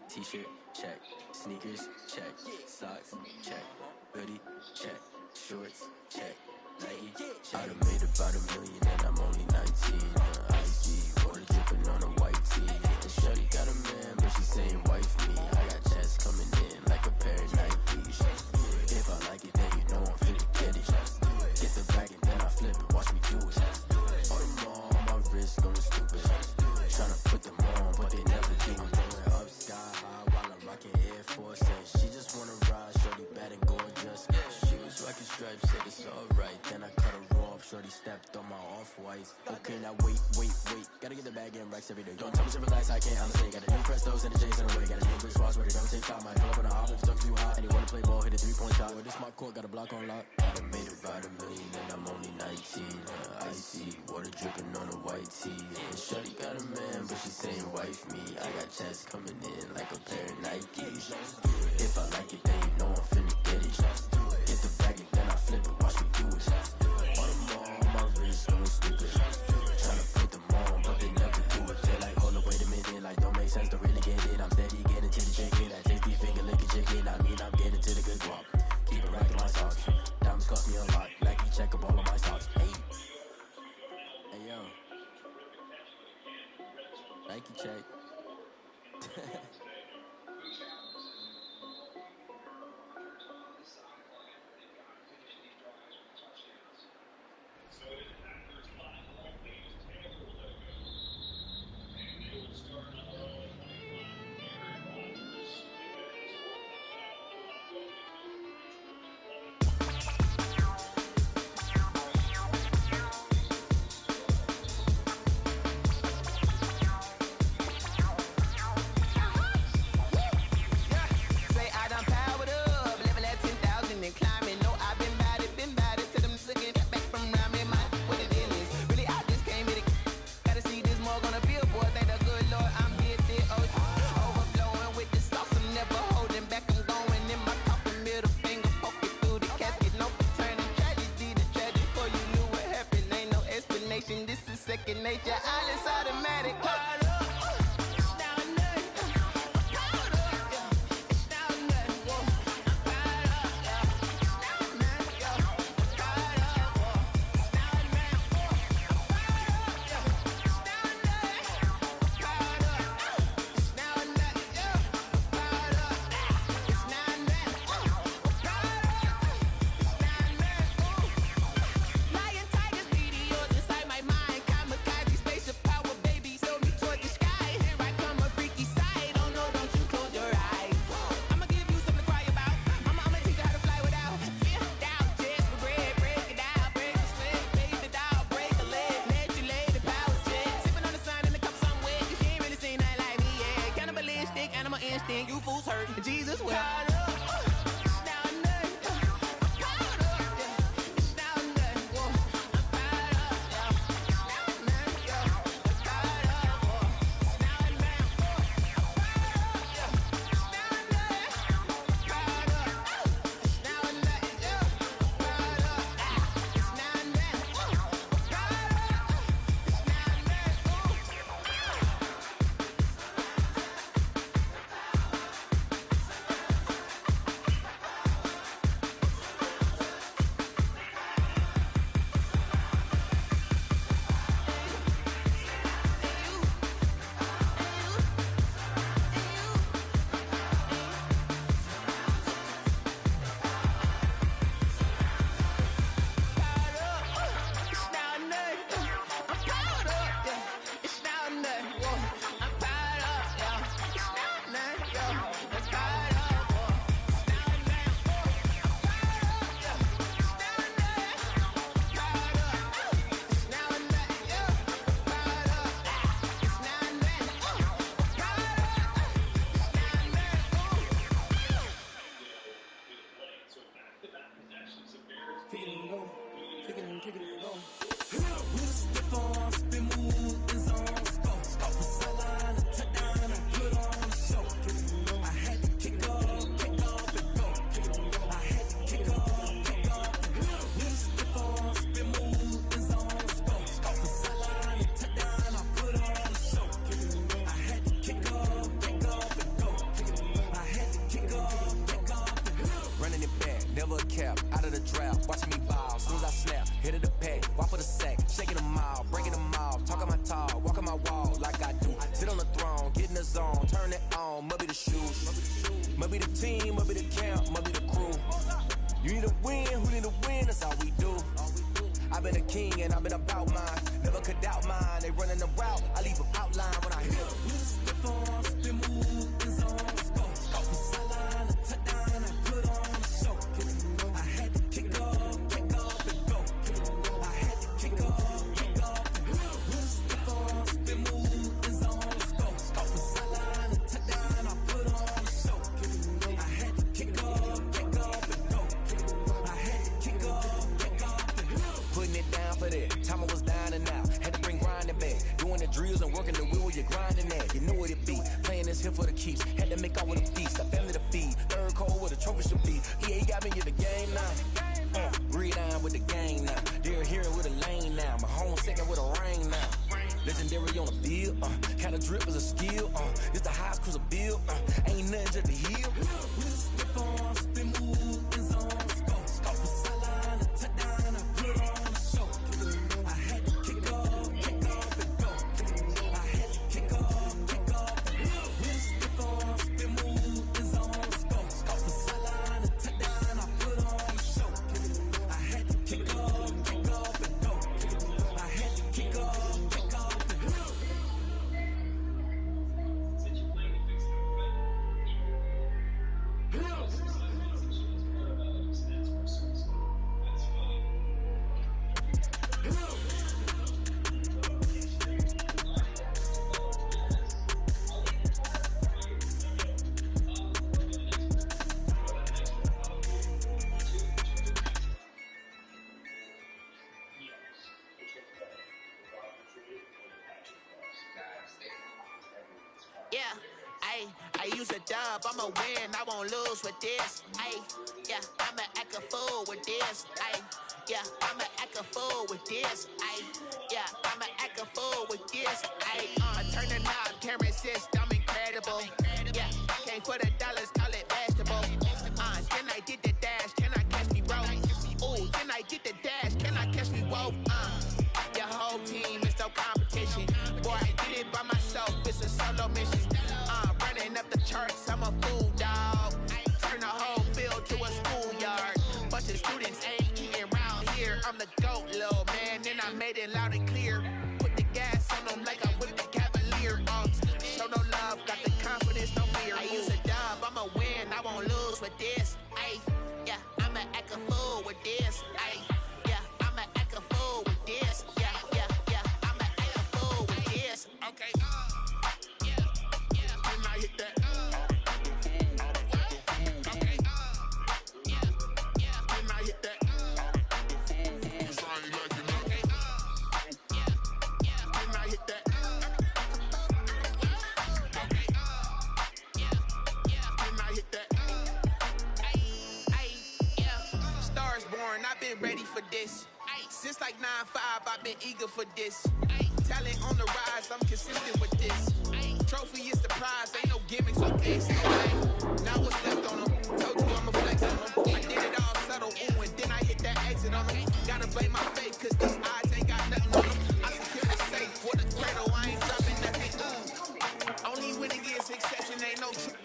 T-shirt check. Sneakers check. Socks check. Hoodie check. Shorts check. Nike check. I done made about $1 million and I'm only 19. Icy water dripping on a white tee. And shorty got a man, but she saying wife me. I got checks coming in like a pair of Nikes. If I like it, then you know I'm finna get it. Get the bag and then I flip it, watch me do it. All them on my wrist going stupid. Tryna put them on, but they never do it. Going up sky high while I'm rocking Air Force. And she just wanna ride, shorty bad and gorgeous. She was rocking stripes, said it's alright. Then I cut her off, shorty stepped on my off-whites. Okay, now wait. Gotta get the bag and racks every day. Don't tell me to relax, I can't honestly. Got a new Prestos and a J's in the way. Got a new Chris Ross, where they don't take time. I pull up on a hop if it's too hot. And they wanna play ball, hit a 3-point shot. Well, this my court, got a block on lock. I done made about $1 million and I'm only 19. Icy water dripping on a white tee. And shorty got a man, but she saying wife me. I got checks coming in like a pair of Nikes. If I like it, then you know I'm finna get it. Get the bag and then I flip it, watch me do it. All them on my wrist going stupid. Tryna put them on, but they never do it. They like, hold up, wait a minute, like don't make sense to really get it. I'm steady getting to the chicken, that tasty finger licking chicken. I mean, I'm getting to the good guap. Keep it racking my sauce. Diamonds cost me a lot. Nike check up all of my stocks. Hey yo, Nike check. never a cap, out of the drought, watching me ball. Soon as I snap, hit of the pack, walk for the sack, shaking them all, breaking them all, talking my talk, walking my wall like I do. Sit on the throne, get in the zone, turn it on, must be the shoes, must be the team, must be the camp, must be the crew. You need a win, who need a win, that's all we do. I've been a king and I've been about mine, never could doubt mine. They running the route, I leave them outline when I hit them. Time I was down and out, had to bring grinding back. Doing the drills and working the wheel where you're grinding at. You know what it be, playing this here for the keeps. Had to make out with a feast, a family to feed. Third cold where the trophy should be. Yeah, he got me in the game now. Breed on with the gang now. They're here with a lane now. My home second with a ring now. Legendary on the field, kind of drip is a skill. It's the highest cruiser bill, ain't nothing just the hill. Yeah, I use a dub, I'ma win, I won't lose with this. Yeah, I'ma act a fool with this. Yeah, I'ma act a fool with this. Yeah, I'ma act a fool with this. Turn the knob, camera assist, I'm incredible. Yeah, came for the dollars, call it vegetable. Then I did the dash, can I catch me roll? Ooh, then I did the dash, can I catch me roll? Your whole team is no competition. Boy, I did it by myself, it's a solo mission. Running up the charts, I'm a fool, dog. Turn the whole field to a schoolyard. Bunch of students ain't eating round here. I'm the GOAT, little man, and I made it loud and clear. Put the gas on them like I whipped the Cavalier. Show no love, got the confidence, no fear. I use a dub, I'ma win, I won't lose with this. Yeah, I'ma act a fool with this. Yeah, I'ma act a fool with this. Yeah, I'ma act a fool with this. Okay, when I hit that, okay, when I hit that, it's right like you know. Okay, when I hit that, okay, when I hit that, Stars born, I've been ready for this. Since like 9-5, I've been eager for this. Talent on the rise, I'm consistent with this. Trophy is the prize, ain't no gimmicks with this. Okay, now what's left on them? Told you I'ma flex on them. I did it all subtle, ooh, and then I hit that exit on them. Gotta blame my faith, cause these odds ain't got nothing on them. I secure the safe, with a cradle, I ain't dropping nothing. Only winning is exception, ain't no truth.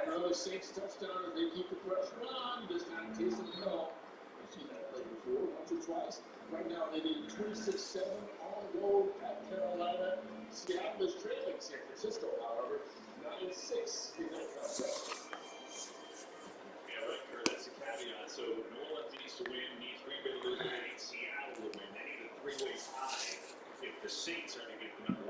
Another Saints touchdown as they keep the pressure on. This time, Taysom Hill. You've seen that play before, once or twice. Right now, they need 26-7 on the road at Carolina. Seattle is trailing San Francisco, however, 9-6 in that contest. Yeah, right, Kurt, that's the caveat. So New Orleans needs to win, needs Green Bay to lose, and needs Seattle to win. They need a three-way tie if the Saints are to get the number